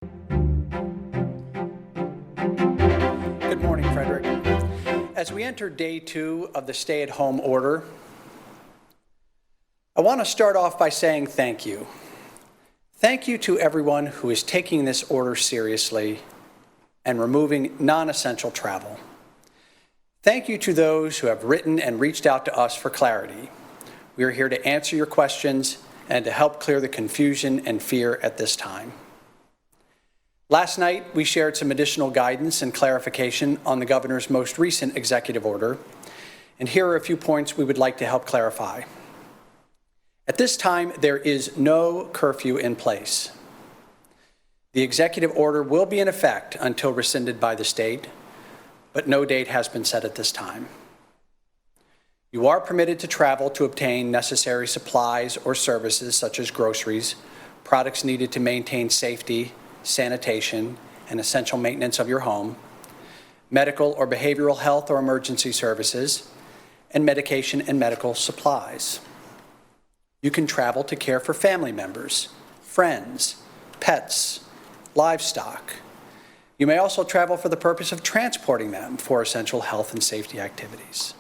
Good morning, Frederick. As we enter day 2 of the stay-at-home order, I want to start off by saying thank you. Thank you to everyone who is taking this order seriously and removing non-essential travel. Thank you to those who have written and reached out to us for clarity. We are here to answer your questions and to help clear the confusion and fear at this time. Last night, we shared some additional guidance and clarification on the governor's most recent executive order, and here are a few points we would like to help clarify. At this time, there is no curfew in place. The executive order will be in effect until rescinded by the state, but no date has been set at this time. You are permitted to travel to obtain necessary supplies or services such as groceries, products needed to maintain safety, sanitation, and essential maintenance of your home, medical or behavioral health or emergency services, and medication and medical supplies. You can travel to care for family members, friends, pets, livestock. You may also travel for the purpose of transporting them for essential health and safety activities.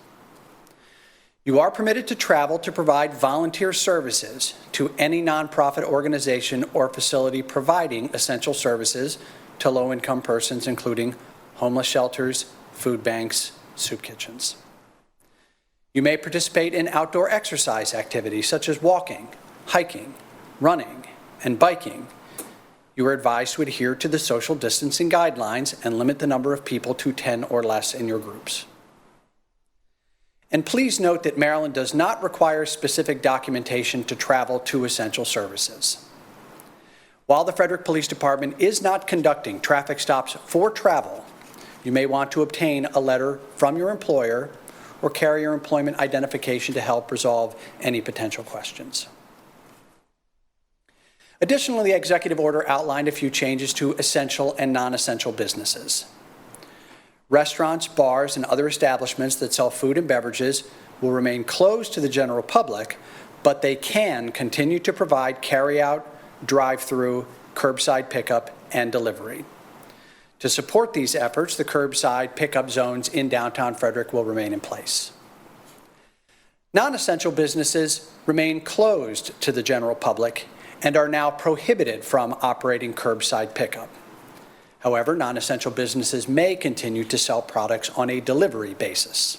You are permitted to travel to provide volunteer services to any nonprofit organization or facility providing essential services to low-income persons, including homeless shelters, food banks, soup kitchens. You may participate in outdoor exercise activities such as walking, hiking, running, and biking. You are advised to adhere to the social distancing guidelines and limit the number of people to 10 or less in your groups. And please note that Maryland does not require specific documentation to travel to essential services. While the Frederick Police Department is not conducting traffic stops for travel, you may want to obtain a letter from your employer or carry your employment identification to help resolve any potential questions. Additionally, the executive order outlined a few changes to essential and non-essential businesses. Restaurants, bars, and other establishments that sell food and beverages will remain closed to the general public, but they can continue to provide carry-out, drive-through, curbside pickup, and delivery. To support these efforts, the curbside pickup zones in downtown Frederick will remain in place. Non-essential businesses remain closed to the general public and are now prohibited from operating curbside pickup. However, non-essential businesses may continue to sell products on a delivery basis.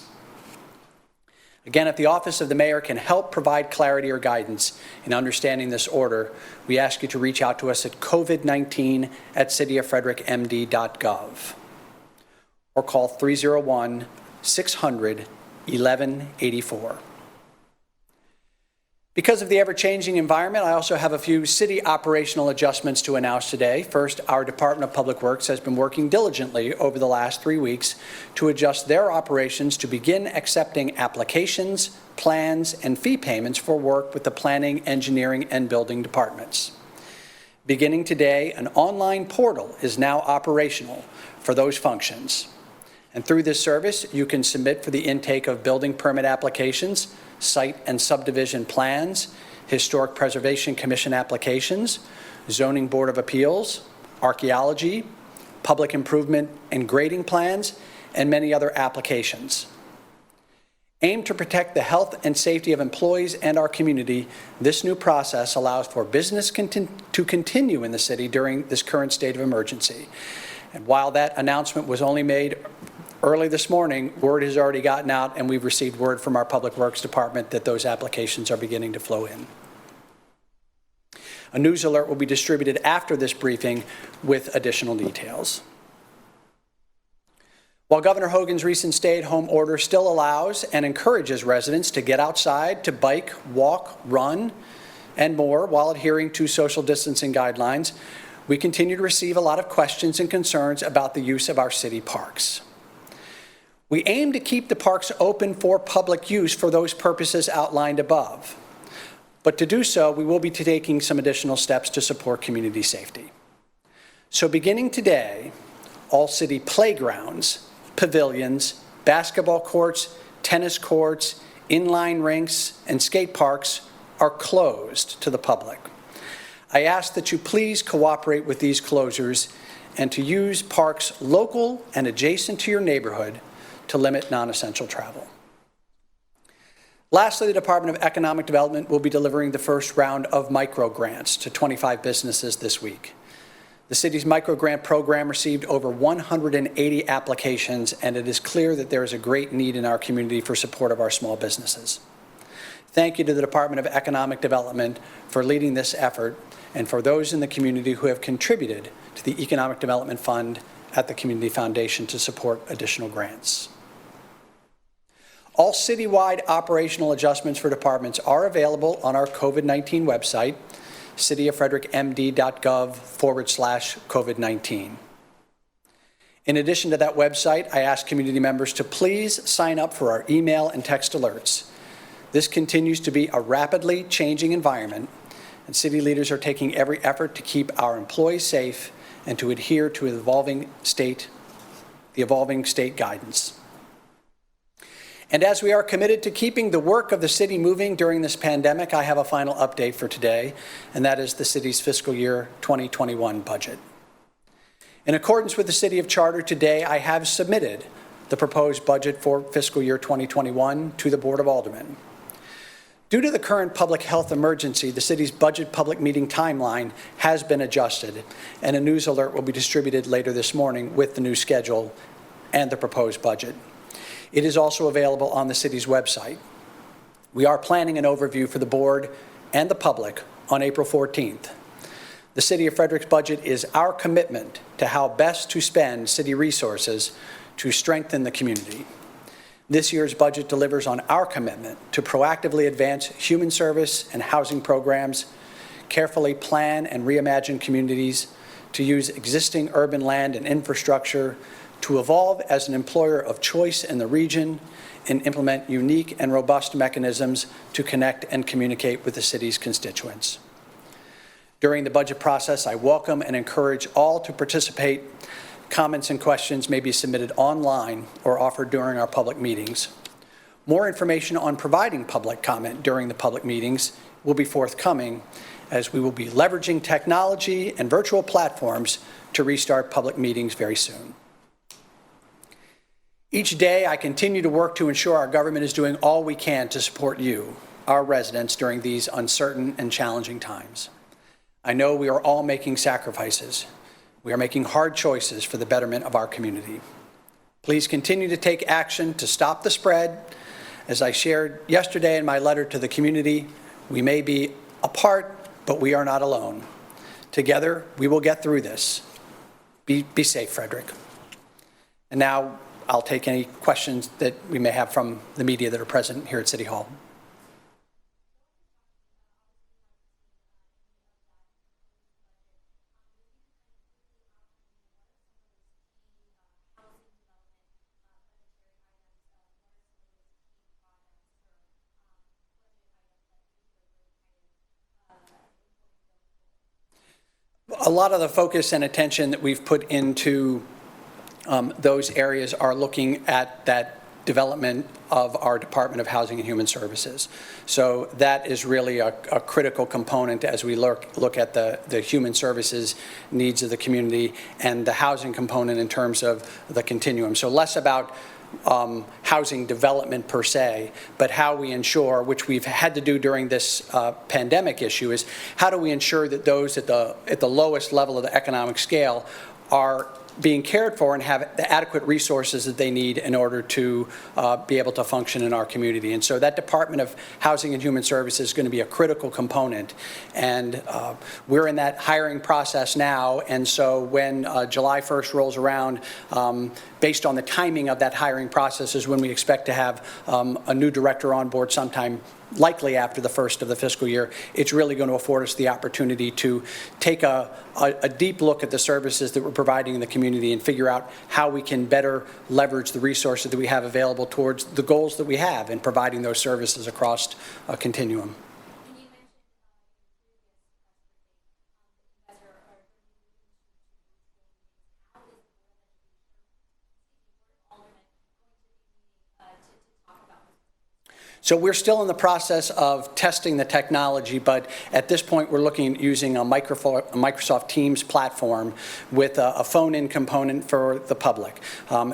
Again, if the Office of the Mayor can help provide clarity or guidance in understanding this order, we ask you to reach out to us at covid19@cityoffrederickmd.gov or call 301-600-1184. Because of the ever-changing environment, I also have a few city operational adjustments to announce today. First, our Department of Public Works has been working diligently over the last 3 weeks to adjust their operations to begin accepting applications, plans, and fee payments for work with the planning, engineering, and building departments. Beginning today, an online portal is now operational for those functions. And through this service, you can submit for the intake of building permit applications, site and subdivision plans, Historic Preservation Commission applications, Zoning Board of Appeals, archaeology, public improvement and grading plans, and many other applications. Aimed to protect the health and safety of employees and our community, this new process allows for business to continue in the city during this current state of emergency. And while that announcement was only made early this morning, word has already gotten out, and we've received word from our Public Works Department that those applications are beginning to flow in. A news alert will be distributed after this briefing with additional details. While Governor Hogan's recent stay-at-home order still allows and encourages residents to get outside, to bike, walk, run, and more while adhering to social distancing guidelines, we continue to receive a lot of questions and concerns about the use of our city parks. We aim to keep the parks open for public use for those purposes outlined above. But to do so, we will be taking some additional steps to support community safety. So beginning today, all city playgrounds, pavilions, basketball courts, tennis courts, inline rinks, and skate parks are closed to the public. I ask that you please cooperate with these closures and to use parks local and adjacent to your neighborhood to limit non-essential travel. Lastly, the Department of Economic Development will be delivering the first round of micro grants to 25 businesses this week. The city's micro grant program received over 180 applications, and it is clear that there is a great need in our community for support of our small businesses. Thank you to the Department of Economic Development for leading this effort, and for those in the community who have contributed to the Economic Development Fund at the Community Foundation to support additional grants. All citywide operational adjustments for departments are available on our COVID-19 website, cityoffrederickmd.gov/COVID-19. In addition to that website, I ask community members to please sign up for our email and text alerts. This continues to be a rapidly changing environment, and city leaders are taking every effort to keep our employees safe and to adhere to the evolving state guidance. And as we are committed to keeping the work of the city moving during this pandemic, I have a final update for today, and that is the city's fiscal year 2021 budget. In accordance with the City of Charter, today I have submitted the proposed budget for fiscal year 2021 to the Board of Aldermen. Due to the current public health emergency, the city's budget public meeting timeline has been adjusted, and a news alert will be distributed later this morning with the new schedule and the proposed budget. It is also available on the city's website. We are planning an overview for the board and the public on April 14th. The City of Frederick's budget is our commitment to how best to spend city resources to strengthen the community. This year's budget delivers on our commitment to proactively advance human service and housing programs, carefully plan and reimagine communities, to use existing urban land and infrastructure, to evolve as an employer of choice in the region, and implement unique and robust mechanisms to connect and communicate with the city's constituents. During the budget process, I welcome and encourage all to participate. Comments and questions may be submitted online or offered during our public meetings. More information on providing public comment during the public meetings will be forthcoming, as we will be leveraging technology and virtual platforms to restart public meetings very soon. Each day, I continue to work to ensure our government is doing all we can to support you, our residents, during these uncertain and challenging times. I know we are all making sacrifices. We are making hard choices for the betterment of our community. Please continue to take action to stop the spread. As I shared yesterday in my letter to the community, we may be apart, but we are not alone. Together, we will get through this. Be safe, Frederick. And now, I'll take any questions that we may have from the media that are present here at City Hall. A lot of the focus and attention that we've put into those areas are looking at that development of our Department of Housing and Human Services. So that is really a critical component as we look at the human services needs of the community and the housing component in terms of the continuum. So less about housing development per se, but how we ensure, which we've had to do during this pandemic issue, is how do we ensure that those at the lowest level of the economic scale are being cared for and have the adequate resources that they need in order to be able to function in our community. And so that Department of Housing and Human Services is going to be a critical component. And we're in that hiring process now. And so when July 1st rolls around, based on the timing of that hiring process is when we expect to have a new director on board sometime likely after the first of the fiscal year. It's really going to afford us the opportunity to take a deep look at the services that we're providing in the community and figure out how we can better leverage the resources that we have available towards the goals that we have in providing those services across a continuum. So we're still in the process of testing the technology, but at this point we're looking at using a Microsoft Teams platform with a phone-in component for the public.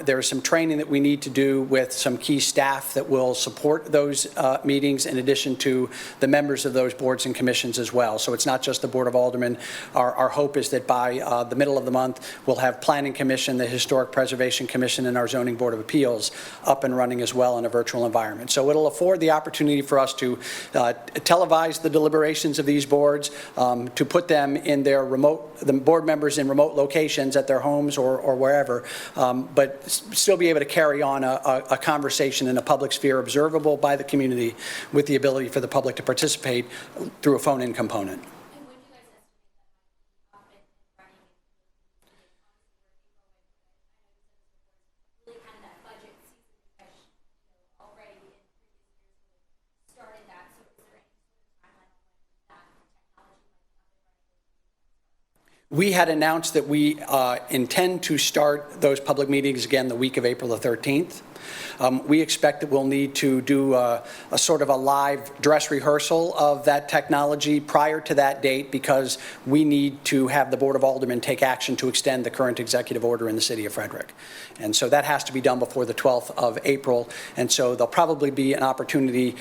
There is some training that we need to do with some key staff that will support those meetings in addition to the members of those boards and commissions as well. So it's not just the Board of Aldermen. Our hope is that by the middle of the month we'll have Planning Commission, the Historic Preservation Commission, and our Zoning Board of Appeals up and running as well in a virtual environment. So it'll afford the opportunity for us to televise the deliberations of these boards, to put them in their the board members in remote locations at their homes or wherever, but still be able to carry on a conversation in a public sphere observable by the community with the ability for the public to participate through a phone-in component. We had announced that we intend to start those public meetings again the week of April the 13th. We expect that we'll need to do a sort of a live dress rehearsal of that technology prior to that date, because we need to have the Board of Aldermen take action to extend the current executive order in the city of Frederick. And so that has to be done before the 12th of April. And so there'll probably be an opportunity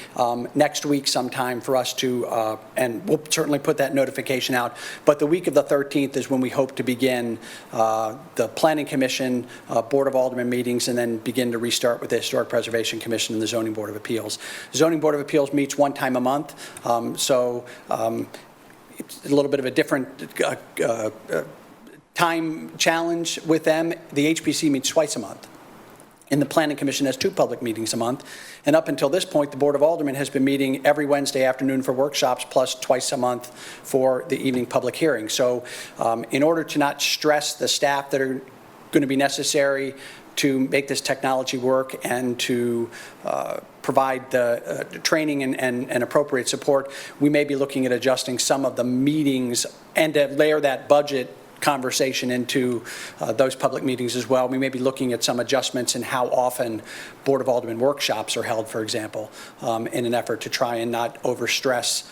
next week sometime for us to, and we'll certainly put that notification out, but the week of the 13th is when we hope to begin the Planning Commission, Board of Aldermen meetings, and then begin to restart with the Historic Preservation Commission and the Zoning Board of Appeals. The Zoning Board of Appeals meets one time a month, so it's a little bit of a different time challenge with them. The HPC meets twice a month. And the Planning Commission has 2 public meetings a month. And up until this point, the Board of Aldermen has been meeting every Wednesday afternoon for workshops, plus twice a month for the evening public hearing. So in order to not stress the staff that are going to be necessary to make this technology work and to provide the training and appropriate support, we may be looking at adjusting some of the meetings and to layer that budget conversation into those public meetings as well. We may be looking at some adjustments in how often Board of Aldermen workshops are held, for example, in an effort to try and not overstress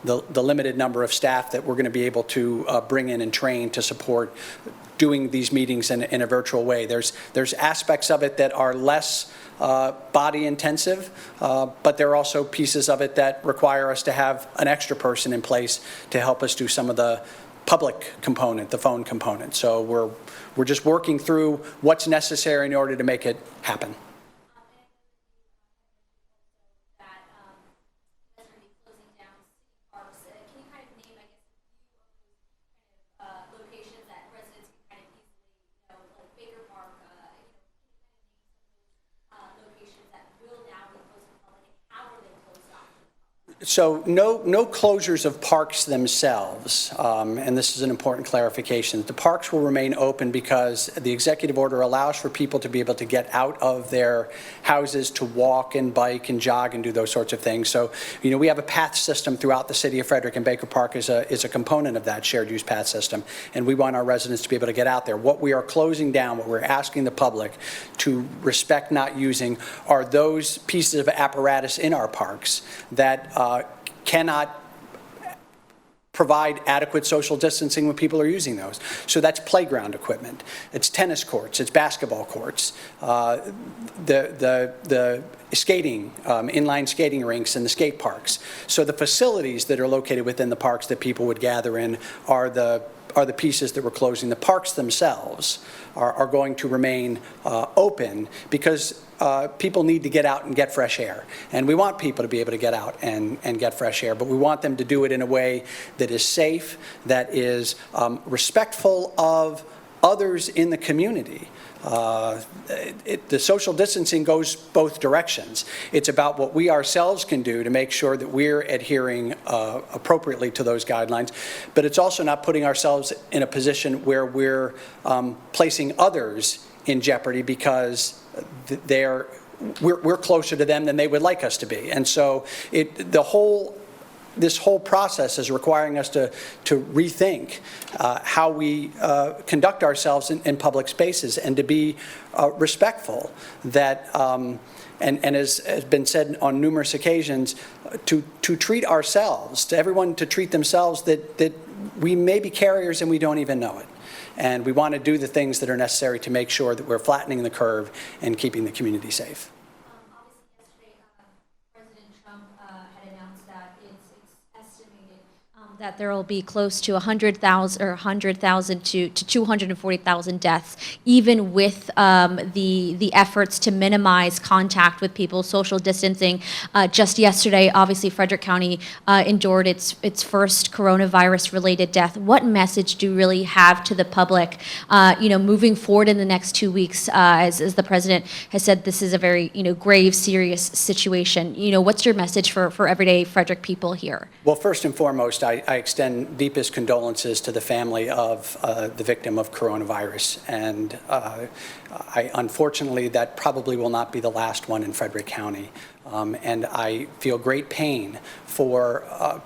the limited number of staff that we're going to be able to bring in and train to support doing these meetings in a virtual way. There's aspects of it that are less body intensive, but there are also pieces of it that require us to have an extra person in place to help us do some of the public component, the phone component. So we're just working through what's necessary in order to make it happen. So no closures of parks themselves, and this is an important clarification. The parks will remain open because the executive order allows for people to be able to get out of their houses to walk and bike and jog and do those sorts of things. So, you know, we have a path system throughout the city of Frederick, and Baker Park is a component of that shared use path system, and we want our residents to be able to get out there. What we are closing down, what we're asking the public to respect not using, are those pieces of apparatus in our parks that cannot provide adequate social distancing when people are using those. So that's playground equipment. It's tennis courts. It's basketball courts. The skating, inline skating rinks and the skate parks. So the facilities that are located within the parks that people would gather in are the pieces that we're closing. The parks themselves are going to remain open because people need to get out and get fresh air. And we want people to be able to get out and get fresh air, but we want them to do it in a way that is safe, that is respectful of others in the community. The social distancing goes both directions. It's about what we ourselves can do to make sure that we're adhering appropriately to those guidelines, but it's also not putting ourselves in a position where we're placing others in jeopardy because we're closer to them than they would like us to be. And so the whole this whole process is requiring us to rethink how we conduct ourselves in public spaces, and to be respectful that, and as has been said on numerous occasions, to treat ourselves, to everyone to treat themselves that we may be carriers and we don't even know it. And we want to do the things that are necessary to make sure that we're flattening the curve and keeping the community safe. Obviously, yesterday, President Trump had announced that it's estimated that there will be close to 100,000 or 100,000 to 240,000 deaths, even with the efforts to minimize contact with people, social distancing. Just yesterday, obviously, Frederick County endured its first coronavirus-related death. What message do you really have to the public, moving forward in the next 2 weeks? As the president has said, this is a very grave, serious situation. What's your message for everyday Frederick people here? Well, first and foremost, I extend deepest condolences to the family of the victim of coronavirus. And unfortunately, that probably will not be the last one in Frederick County. And I feel great pain for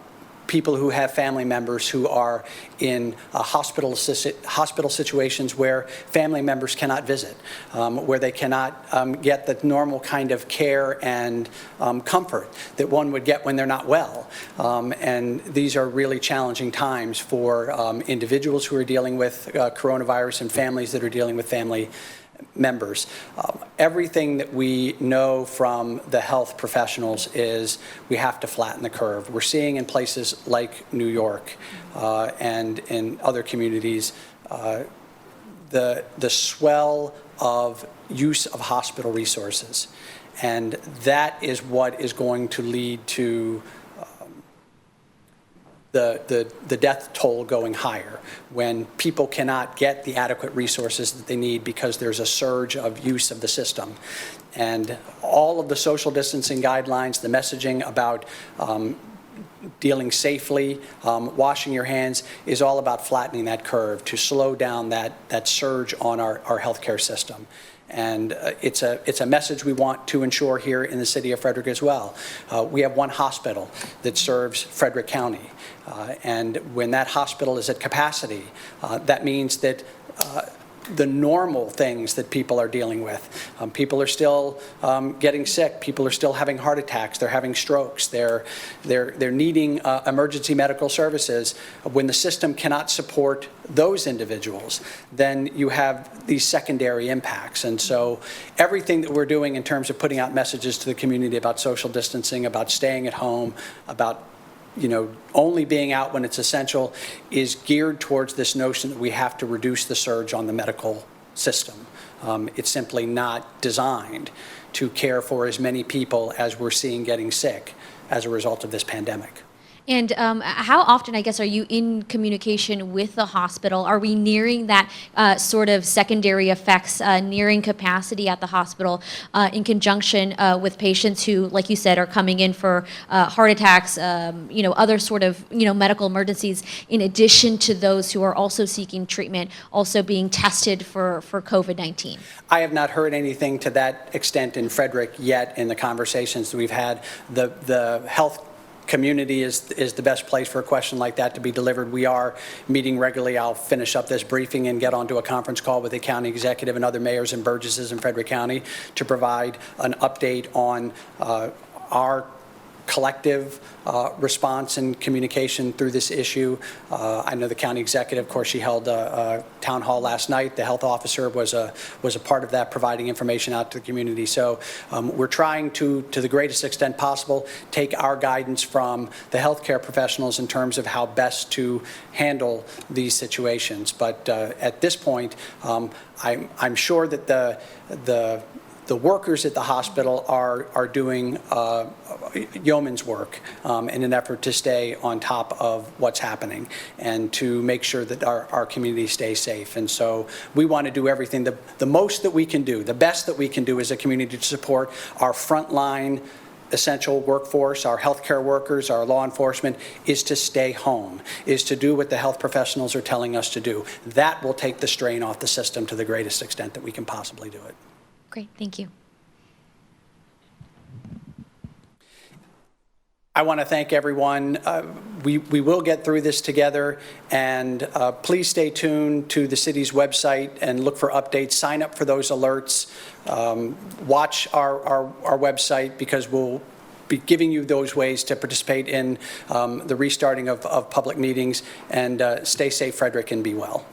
people who have family members who are in hospital situations where family members cannot visit, where they cannot get the normal kind of care and comfort that one would get when they're not well. And these are really challenging times for individuals who are dealing with coronavirus and families that are dealing with family members. Everything that we know from the health professionals is we have to flatten the curve. We're seeing in places like New York and in other communities the swell of use of hospital resources. And that is what is going to lead to the death toll going higher, when people cannot get the adequate resources that they need because there's a surge of use of the system. And all of the social distancing guidelines, the messaging about dealing safely, washing your hands, is all about flattening that curve to slow down that surge on our healthcare system. And it's a message we want to ensure here in the city of Frederick as well. We have one hospital that serves Frederick County. And when that hospital is at capacity, that means that the normal things that people are dealing with. People are still getting sick. People are still having heart attacks. They're having strokes. They're needing emergency medical services. When the system cannot support those individuals, then you have these secondary impacts. And so everything that we're doing in terms of putting out messages to the community about social distancing, about staying at home, about only being out when it's essential, is geared towards this notion that we have to reduce the surge on the medical system. It's simply not designed to care for as many people as we're seeing getting sick as a result of this pandemic. And how often, I guess, are you in communication with the hospital? Are we nearing that sort of secondary effects, nearing capacity at the hospital in conjunction with patients who, like you said, are coming in for heart attacks, other sort of, medical emergencies, in addition to those who are also seeking treatment, also being tested for COVID-19? I have not heard anything to that extent in Frederick yet in the conversations that we've had. The health community is the best place for a question like that to be delivered. We are meeting regularly. I'll finish up this briefing and get onto a conference call with the county executive and other mayors and burgesses in Frederick County to provide an update on our collective response and communication through this issue. I know the county executive, of course, she held a town hall last night. The health officer was a part of that, providing information out to the community. So we're trying to the greatest extent possible, take our guidance from the healthcare professionals in terms of how best to handle these situations. But at this point, I'm sure that the workers at the hospital are doing yeoman's work in an effort to stay on top of what's happening and to make sure that our community stays safe. And so we want to do everything, the most that we can do, the best that we can do as a community to support our frontline essential workforce, our healthcare workers, our law enforcement, is to stay home, is to do what the health professionals are telling us to do. That will take the strain off the system to the greatest extent that we can possibly do it. Great, thank you. I want to thank everyone. We will get through this together, and please stay tuned to the city's website and look for updates. Sign up for those alerts. Watch our website, because we'll be giving you those ways to participate in the restarting of public meetings. And stay safe, Frederick, and be well.